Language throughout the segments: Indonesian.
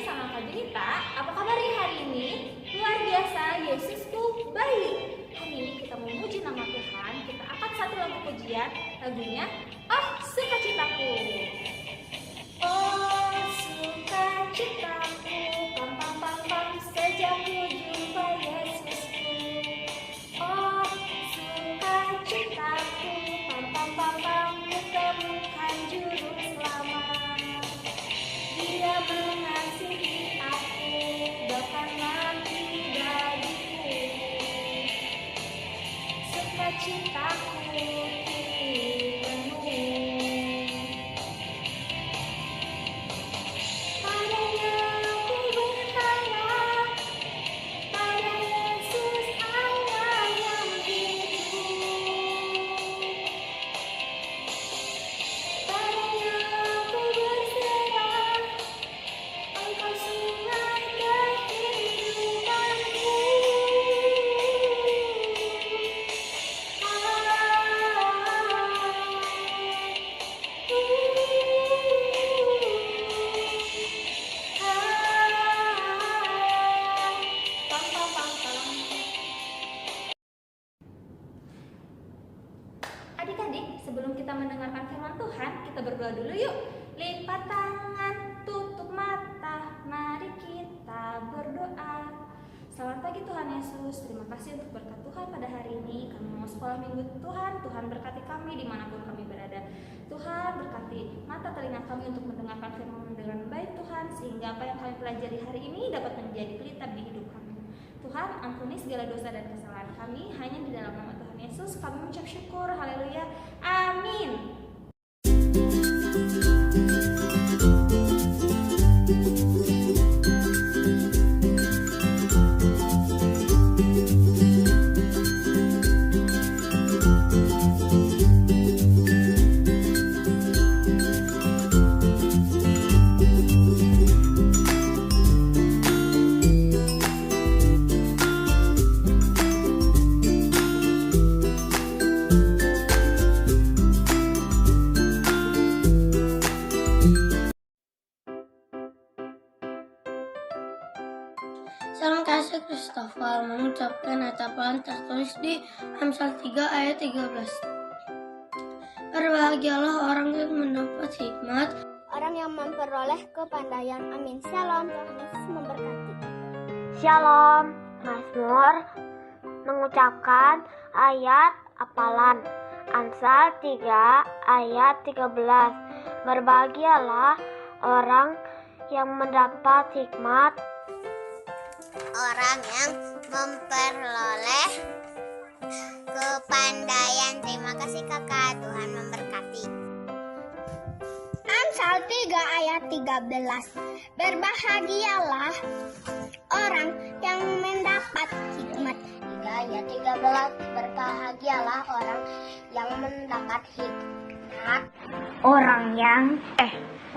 sama Kak Junita. Apa kabar hari ini? Luar biasa, Yesusku baik. Hari ini kita memuji nama Tuhan. Kita angkat satu lagu pujian, lagunya Oh Sukacitaku. Oh sukacitaku, pam pam pam pam, sejak ku jumpa Yesusku. Oh sukacitaku, pam pam pam pam, kutemukan juru selamat. Dia mengasihi aku, bahkan mati bagiku. Sukacitaku kini penuh. Padanya ku berharap, pada Yesus Allah yang hidup. Padanya ku berserah, Engkau sungai kehidupanku. Adik-adik, sebelum kita mendengarkan firman Tuhan, kita berdoa dulu yuk. Lipat tangan, tutup mata, mari kita berdoa. Selamat pagi Tuhan Yesus, terima kasih untuk berkat Tuhan pada hari ini. Kami mau sekolah minggu Tuhan, Tuhan berkati kami dimanapun kami berada. Tuhan berkati mata telinga kami untuk mendengarkan firman dengan baik Tuhan, sehingga apa yang kami pelajari hari ini dapat menjadi pelita di hidup kami. Tuhan, ampuni segala dosa dan kesalahan kami, hanya di dalam nama Tuhan Yesus kami mengucap syukur, haleluya, amin. Salam kasih Christopher mengucapkan ucapan tertulis di Amsal 3 ayat 13. Berbahagialah orang yang mendapat hikmat, orang yang memperoleh kepandaian. Amin. Shalom, Tuhan Yesus memberkati. Shalom, Mazmur mengucapkan ayat hafalan Amsal 3 ayat 13. Berbahagialah orang yang mendapat hikmat, Orang yang memperoleh kepandaian. Terima kasih kakak, Tuhan memberkati. Amsal 3 ayat 13. Berbahagialah orang yang mendapat hikmat. 3 ayat 13. Berbahagialah orang yang mendapat hikmat. Orang yang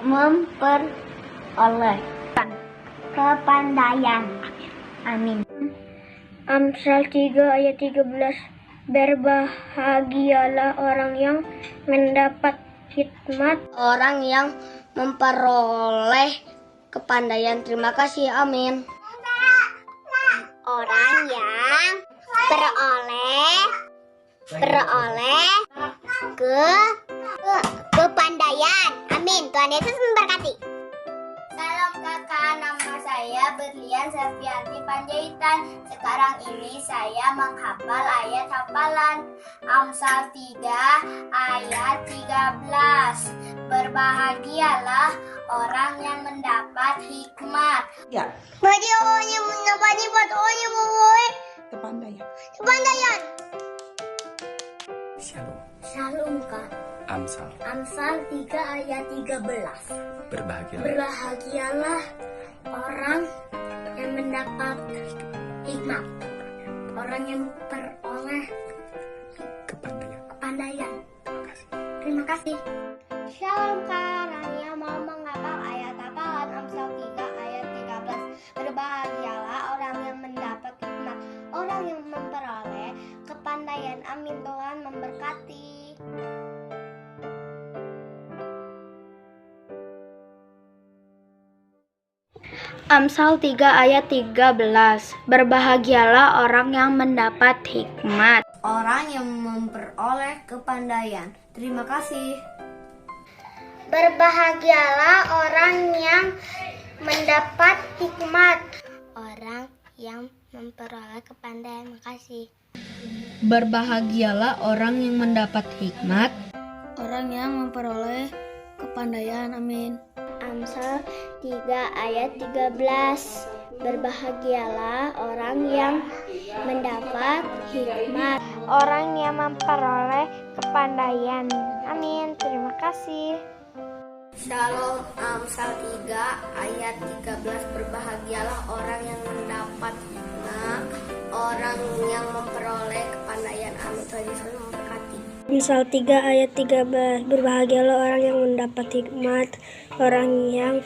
memperoleh kepandaian. Amin. Amsal 3 ayat 13. Berbahagialah orang yang mendapat hikmat, Orang yang memperoleh kepandaian. Terima kasih. Amin. Orang yang beroleh kepandaian. Amin. Tuhan Yesus memberkati. Salam kakak, nama saya Berlian Safianti Panjaitan. Sekarang ini saya menghafal ayat hafalan Amsal 3 ayat 13. Berbahagialah orang yang mendapat hikmat. Ya, kepandaian. Shalom kak. Amsal. Amsal 3 ayat 13. Berbahagialah Berbahagialah orang yang mendapat hikmat. Orang yang memperoleh kepandaian. Terima kasih. Shalom kak, Rania mau menghafal ayat hafalan Amsal 3 ayat 13. Berbahagialah orang yang mendapat hikmat, orang yang memperoleh kepandaian. Amin. Tuhan memberkati. Amsal 3 ayat 13. Berbahagialah orang yang mendapat hikmat, orang yang memperoleh kepandaian. Terima kasih. Berbahagialah orang yang mendapat hikmat, orang yang memperoleh kepandaian. Makasih. Berbahagialah orang yang mendapat hikmat, orang yang memperoleh kepandaian. Amin. Amsal 3 ayat 13. Berbahagialah orang yang mendapat hikmat, orang yang memperoleh kepandaian. Amin. Terima kasih. Shalom. Amsal 3 ayat 13. Berbahagialah orang yang mendapat hikmat, orang yang memperoleh kepandaian. Amin. Tuhan Yesus memberkati. Amsal 3 ayat 13. Berbahagialah orang yang mendapat hikmat, orang yang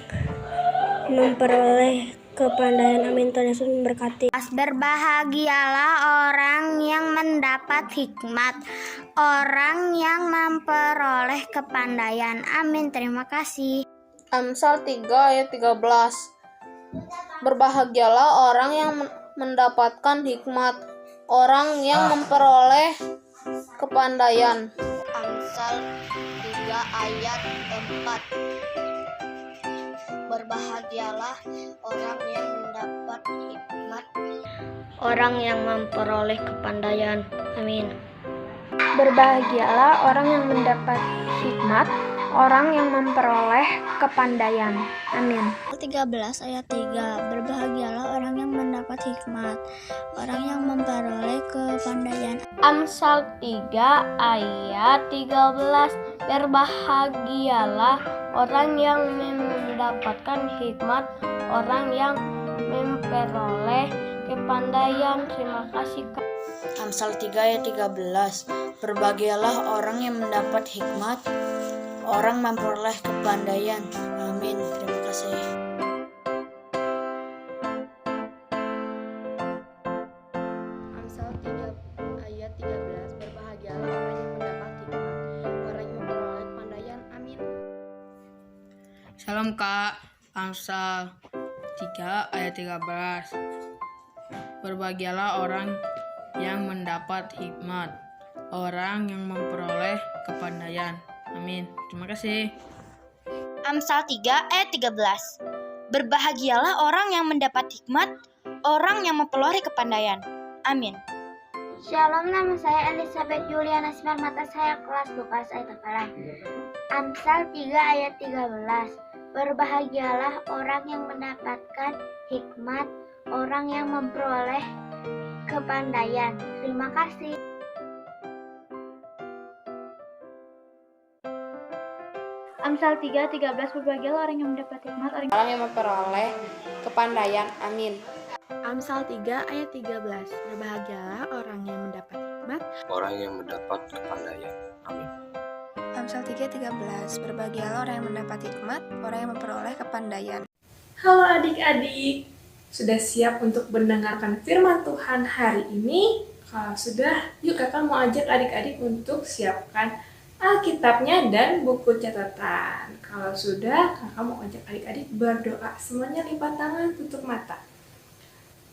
memperoleh kepandaian. Amin. Tuhan Yesus memberkati. Berbahagialah orang yang mendapat hikmat, orang yang memperoleh kepandaian. Amin. Terima kasih. Amsal 3 ayat 13. Berbahagialah orang yang mendapatkan hikmat, orang yang memperoleh kepandaian. Amsal 3 ayat 4. Berbahagialah orang yang mendapat hikmat, Orang yang memperoleh kepandaian. Amin. Berbahagialah orang yang mendapat hikmat, orang yang memperoleh kepandaian. Amin. 13 ayat 3. Berbahagialah orang yang mendapat hikmat, orang yang memperoleh kepandaian. Amsal 3 ayat 13. Berbahagialah orang yang mendapatkan hikmat, orang yang memperoleh kepandaian. Terima kasih, Kak. Amsal 3 ayat 13. Berbahagialah orang yang mendapat hikmat, orang memperoleh kepandaian. Amin. Terima kasih. Amsal 3 ayat 13. Berbahagialah orang yang mendapat hikmat, orang yang memperoleh kepandaian. Amin. Salam Kak. Amsal 3 ayat 13. Berbahagialah orang yang mendapat hikmat, orang yang memperoleh kepandaian. Amin. Terima kasih. Amsal 3 ayat 13. Berbahagialah orang yang mendapat hikmat, orang yang memperoleh kepandaian. Amin. Shalom, nama saya Elizabeth Juliana Simal, mata saya kelas 12 ayat hafalan. Amsal 3 ayat 13. Berbahagialah orang yang mendapatkan hikmat, orang yang memperoleh kepandaian. Terima kasih. Amsal 3:13. Berbahagialah orang yang mendapat hikmat, Orang yang memperoleh kepandaian. Amin. Amsal 3 ayat 13. Berbahagialah orang yang mendapat hikmat, orang yang mendapat kepandaian. Amin. Amsal 3:13. Berbahagialah orang yang mendapat hikmat, orang yang memperoleh kepandaian. Halo adik-adik, sudah siap untuk mendengarkan firman Tuhan hari ini? Kalau sudah, yuk kakak mau ajak adik-adik untuk siapkan Alkitabnya dan buku catatan. Kalau sudah, kakak mau ajak adik-adik berdoa. Semuanya lipat tangan, tutup mata.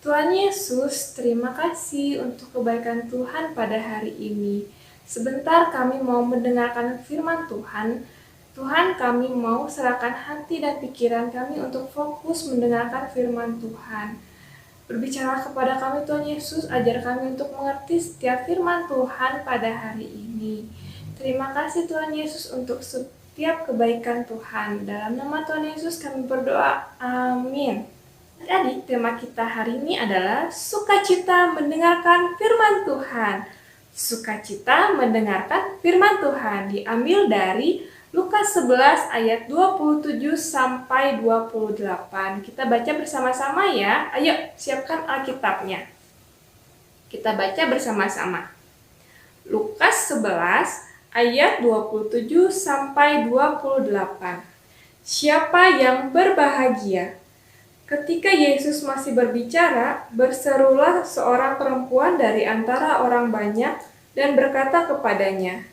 Tuhan Yesus, terima kasih untuk kebaikan Tuhan pada hari ini. Sebentar kami mau mendengarkan firman Tuhan. Tuhan, kami mau serahkan hati dan pikiran kami untuk fokus mendengarkan firman Tuhan. Berbicara kepada kami Tuhan Yesus, ajar kami untuk mengerti setiap firman Tuhan pada hari ini. Terima kasih Tuhan Yesus untuk setiap kebaikan Tuhan. Dalam nama Tuhan Yesus kami berdoa. Amin. Adik, tema kita hari ini adalah sukacita mendengarkan firman Tuhan. Sukacita mendengarkan firman Tuhan diambil dari Lukas 11 ayat 27 sampai 28. Kita baca bersama-sama ya. Ayo, siapkan Alkitabnya. Kita baca bersama-sama. Lukas 11 ayat 27 sampai 28. Siapa yang berbahagia? Ketika Yesus masih berbicara, berserulah seorang perempuan dari antara orang banyak dan berkata kepadanya,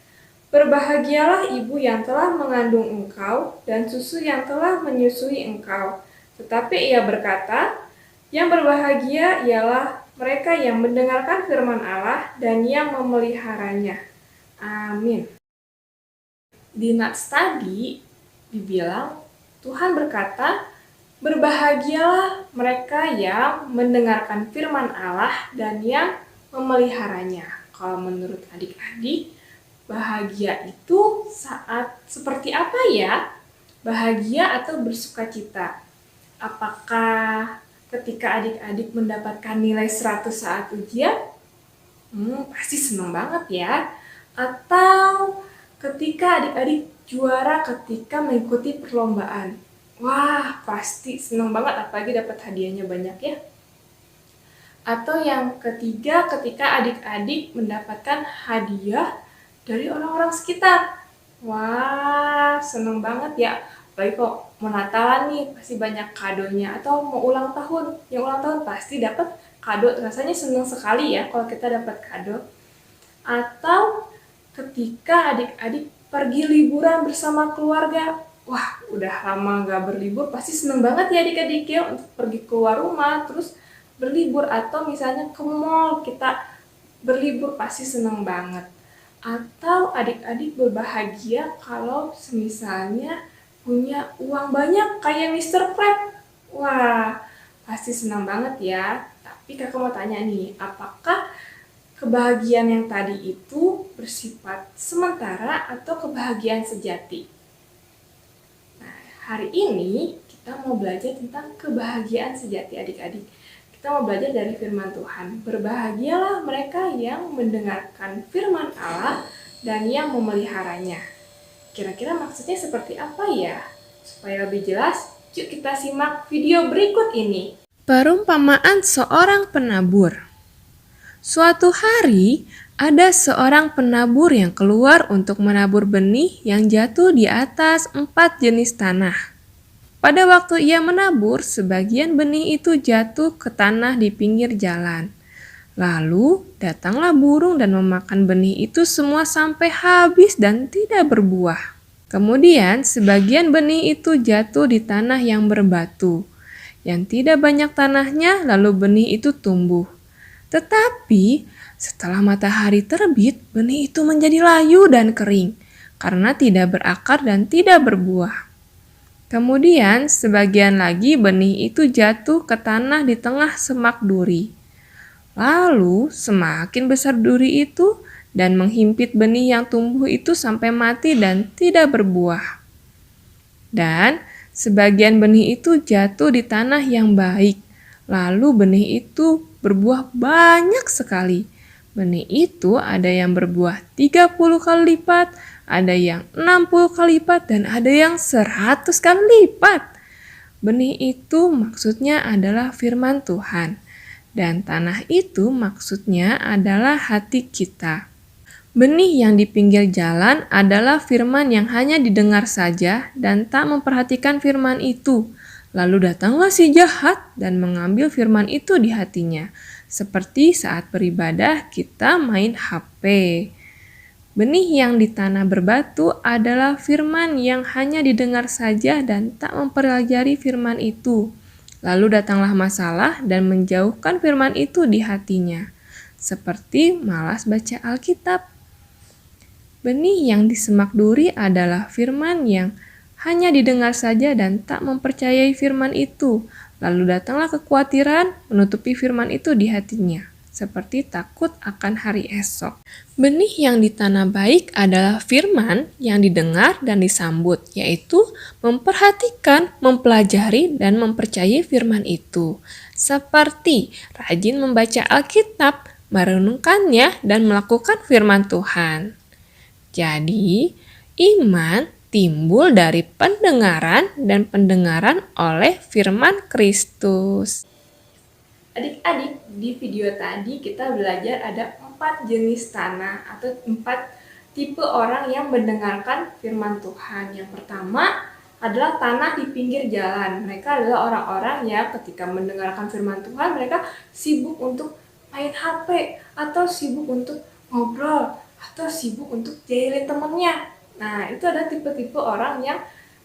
"Berbahagialah ibu yang telah mengandung engkau dan susu yang telah menyusui engkau. Tetapi ia berkata, yang berbahagia ialah mereka yang mendengarkan firman Allah dan yang memeliharanya. Amin. Di Nats tadi dibilang, Tuhan berkata, berbahagialah mereka yang mendengarkan firman Allah dan yang memeliharanya. Kalau menurut adik-adik, bahagia itu saat seperti apa ya? Bahagia atau bersukacita? Apakah ketika adik-adik mendapatkan nilai 100 saat ujian? Pasti senang banget ya. Atau ketika adik-adik juara ketika mengikuti perlombaan? Wah, pasti senang banget apalagi dapat hadiahnya banyak ya. Atau yang ketiga, ketika adik-adik mendapatkan hadiah dari orang-orang sekitar. Wah, senang banget ya. Apalagi kok mau Natalan nih, pasti banyak kadonya. Atau mau ulang tahun, yang ulang tahun pasti dapat kado. Rasanya senang sekali ya kalau kita dapat kado. Atau ketika adik-adik pergi liburan bersama keluarga. Wah, udah lama gak berlibur, pasti seneng banget ya adik-adik ya untuk pergi keluar rumah, terus berlibur. Atau misalnya ke mall, kita berlibur pasti seneng banget. Atau adik-adik berbahagia kalau misalnya punya uang banyak kayak Mr. Krabs. Wah, pasti senang banget ya. Tapi kakak mau tanya nih, apakah kebahagiaan yang tadi itu bersifat sementara atau kebahagiaan sejati? Nah, hari ini kita mau belajar tentang kebahagiaan sejati adik-adik. Kita mau belajar dari firman Tuhan. Berbahagialah mereka yang mendengarkan firman Allah dan yang memeliharanya. Kira-kira maksudnya seperti apa ya? Supaya lebih jelas, yuk kita simak video berikut ini. Perumpamaan seorang penabur. Suatu hari, ada seorang penabur yang keluar untuk menabur benih yang jatuh di atas 4 jenis tanah. Pada waktu ia menabur, sebagian benih itu jatuh ke tanah di pinggir jalan. Lalu, datanglah burung dan memakan benih itu semua sampai habis dan tidak berbuah. Kemudian, sebagian benih itu jatuh di tanah yang berbatu. Yang tidak banyak tanahnya, lalu benih itu tumbuh. Tetapi, setelah matahari terbit, benih itu menjadi layu dan kering, karena tidak berakar dan tidak berbuah. Kemudian, sebagian lagi benih itu jatuh ke tanah di tengah semak duri. Lalu, semakin besar duri itu dan menghimpit benih yang tumbuh itu sampai mati dan tidak berbuah. Dan sebagian benih itu jatuh di tanah yang baik. Lalu benih itu berbuah banyak sekali. Benih itu ada yang berbuah 30 kali lipat, ada yang 60 kali lipat, dan ada yang 100 kali lipat. Benih itu maksudnya adalah firman Tuhan. Dan tanah itu maksudnya adalah hati kita. Benih yang di pinggir jalan adalah firman yang hanya didengar saja dan tak memperhatikan firman itu. Lalu datanglah si jahat dan mengambil firman itu di hatinya. Seperti saat beribadah kita main HP. Benih yang di tanah berbatu adalah firman yang hanya didengar saja dan tak mempelajari firman itu. Lalu datanglah masalah dan menjauhkan firman itu di hatinya, seperti malas baca Alkitab. Benih yang di semak duri adalah firman yang hanya didengar saja dan tak mempercayai firman itu. Lalu datanglah kekhawatiran menutupi firman itu di hatinya, seperti takut akan hari esok. Benih yang di tanah baik adalah firman yang didengar dan disambut, yaitu memperhatikan, mempelajari, dan mempercayai firman itu. Seperti rajin membaca Alkitab, merenungkannya, dan melakukan firman Tuhan. Jadi, iman timbul dari pendengaran dan pendengaran oleh firman Kristus. Adik-adik, di video tadi kita belajar ada 4 jenis tanah atau 4 tipe orang yang mendengarkan firman Tuhan. Yang pertama adalah tanah di pinggir jalan. Mereka adalah orang-orang yang ketika mendengarkan firman Tuhan, mereka sibuk untuk main HP, atau sibuk untuk ngobrol, atau sibuk untuk jailin temennya. Nah, itu ada tipe-tipe orang yang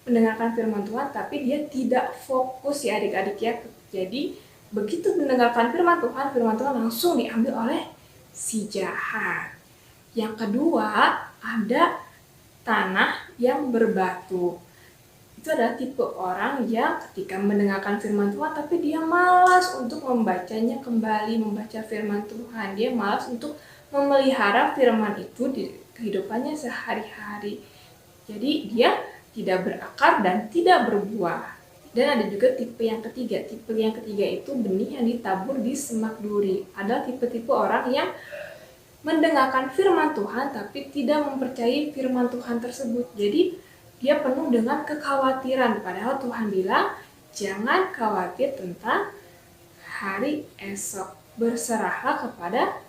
mendengarkan firman Tuhan, tapi dia tidak fokus ya adik-adik ya. Jadi begitu mendengarkan firman Tuhan langsung diambil oleh si jahat. Yang kedua, ada tanah yang berbatu. Itu adalah tipe orang yang ketika mendengarkan firman Tuhan tapi dia malas untuk membacanya kembali, membaca firman Tuhan. Dia malas untuk memelihara firman itu di kehidupannya sehari-hari. Jadi dia tidak berakar dan tidak berbuah. Dan ada juga tipe yang ketiga. Tipe yang ketiga itu benih yang ditabur di semak duri. Ada tipe-tipe orang yang mendengarkan firman Tuhan tapi tidak mempercayai firman Tuhan tersebut. Jadi dia penuh dengan kekhawatiran, padahal Tuhan bilang jangan khawatir tentang hari esok. Berserahlah kepada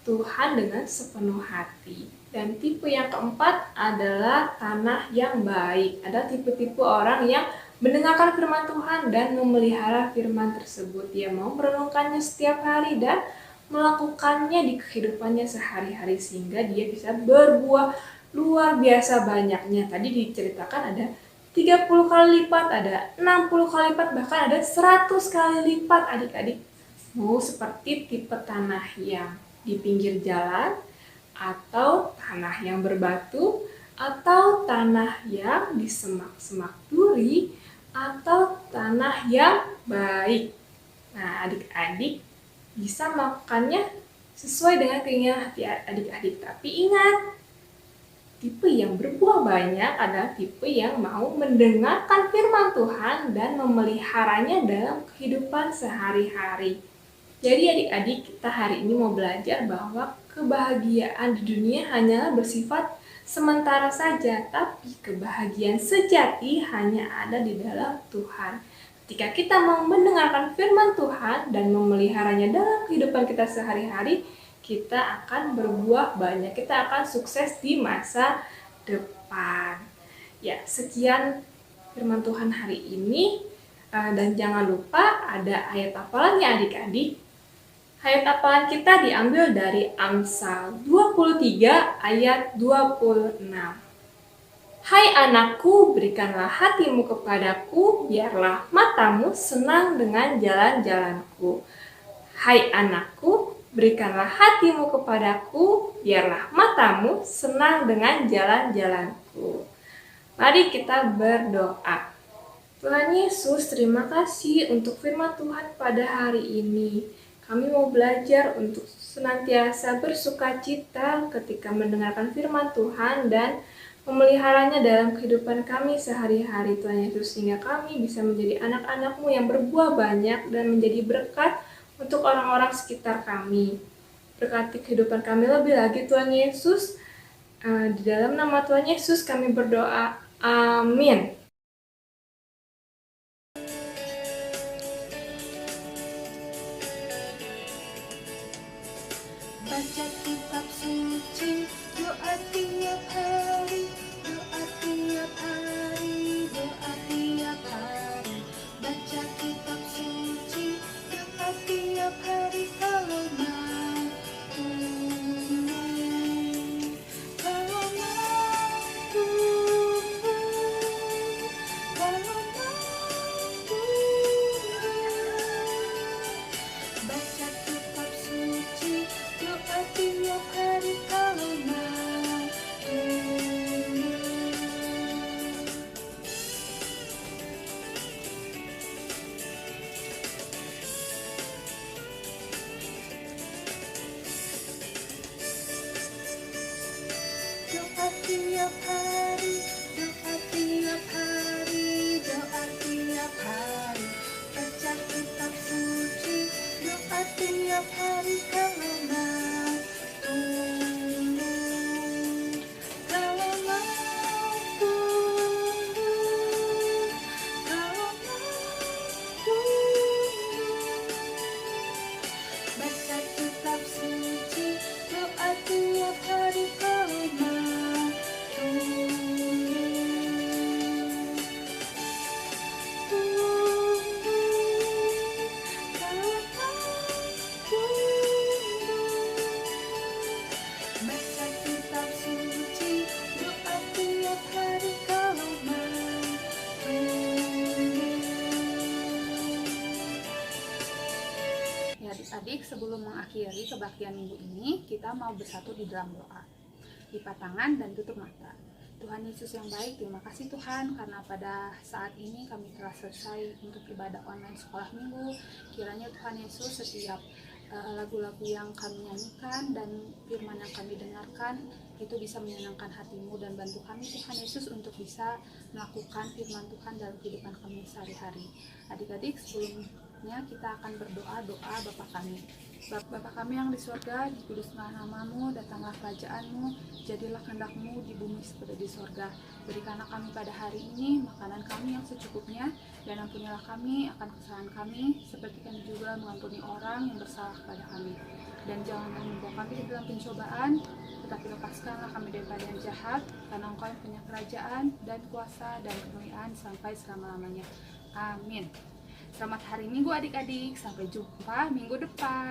Tuhan dengan sepenuh hati. Dan tipe yang keempat adalah tanah yang baik. Ada tipe-tipe orang yang mendengarkan firman Tuhan dan memelihara firman tersebut. Dia mau merenungkannya setiap hari dan melakukannya di kehidupannya sehari-hari sehingga dia bisa berbuah luar biasa banyaknya. Tadi diceritakan ada 30 kali lipat, ada 60 kali lipat, bahkan ada 100 kali lipat adik-adik. Mau seperti tipe tanah yang di pinggir jalan, atau tanah yang berbatu, atau tanah yang di semak-semak duri, atau tanah yang baik. Nah, adik-adik bisa makannya sesuai dengan keinginan hati adik-adik. Tapi ingat, tipe yang berbuah banyak adalah tipe yang mau mendengarkan firman Tuhan dan memeliharanya dalam kehidupan sehari-hari. Jadi adik-adik, kita hari ini mau belajar bahwa kebahagiaan di dunia hanyalah bersifat sementara saja, tapi kebahagiaan sejati hanya ada di dalam Tuhan. Ketika kita mau mendengarkan firman Tuhan dan memeliharanya dalam kehidupan kita sehari-hari, kita akan berbuah banyak, kita akan sukses di masa depan. Ya, sekian firman Tuhan hari ini. Dan jangan lupa ada ayat hafalannya adik-adik. Ayat hafalan kita diambil dari Amsal 23 ayat 26. Hai anakku, berikanlah hatimu kepadaku, biarlah matamu senang dengan jalan-jalanku. Hai anakku, berikanlah hatimu kepadaku, biarlah matamu senang dengan jalan-jalanku. Mari kita berdoa. Tuhan Yesus, terima kasih untuk firman Tuhan pada hari ini. Kami mau belajar untuk senantiasa bersukacita ketika mendengarkan firman Tuhan dan memeliharanya dalam kehidupan kami sehari-hari. Tuhan Yesus, sehingga kami bisa menjadi anak-anak-Mu yang berbuah banyak dan menjadi berkat untuk orang-orang sekitar kami. Berkati kehidupan kami lebih lagi Tuhan Yesus. Di dalam nama Tuhan Yesus kami berdoa. Amin. Baca kitab suci, doa tiap hari, doa tiap hari, doa tiap hari. Baca kitab suci, doa tiap hari kalau mampu. Kalau mampu, Adik-adik, sebelum mengakhiri kebaktian minggu ini, kita mau bersatu di dalam doa. Lipat tangan dan tutup mata. Tuhan Yesus yang baik, terima kasih Tuhan karena pada saat ini kami telah selesai untuk ibadah online sekolah minggu. Kiranya Tuhan Yesus setiap lagu-lagu yang kami nyanyikan dan firman yang kami dengarkan itu bisa menyenangkan hatimu dan bantu kami Tuhan Yesus untuk bisa melakukan firman Tuhan dalam kehidupan kami sehari-hari. Adik-adik, sebelumnya kita akan berdoa Bapa kami. Bapa kami yang di surga, dikuduskanlah namamu, datanglah kerajaanmu, jadilah kehendak-Mu di bumi seperti di surga. Berikanlah kami pada hari ini makanan kami yang secukupnya, dan ampunilah kami akan kesalahan kami, seperti kami juga mengampuni orang yang bersalah kepada kami. Dan janganlah membawa kami ke dalam pencobaan, tetapi lepaskanlah kami daripada yang jahat, karena Engkau yang punya kerajaan dan kuasa dan kemuliaan sampai selama-lamanya. Amin. Selamat hari Minggu adik-adik, sampai jumpa minggu depan.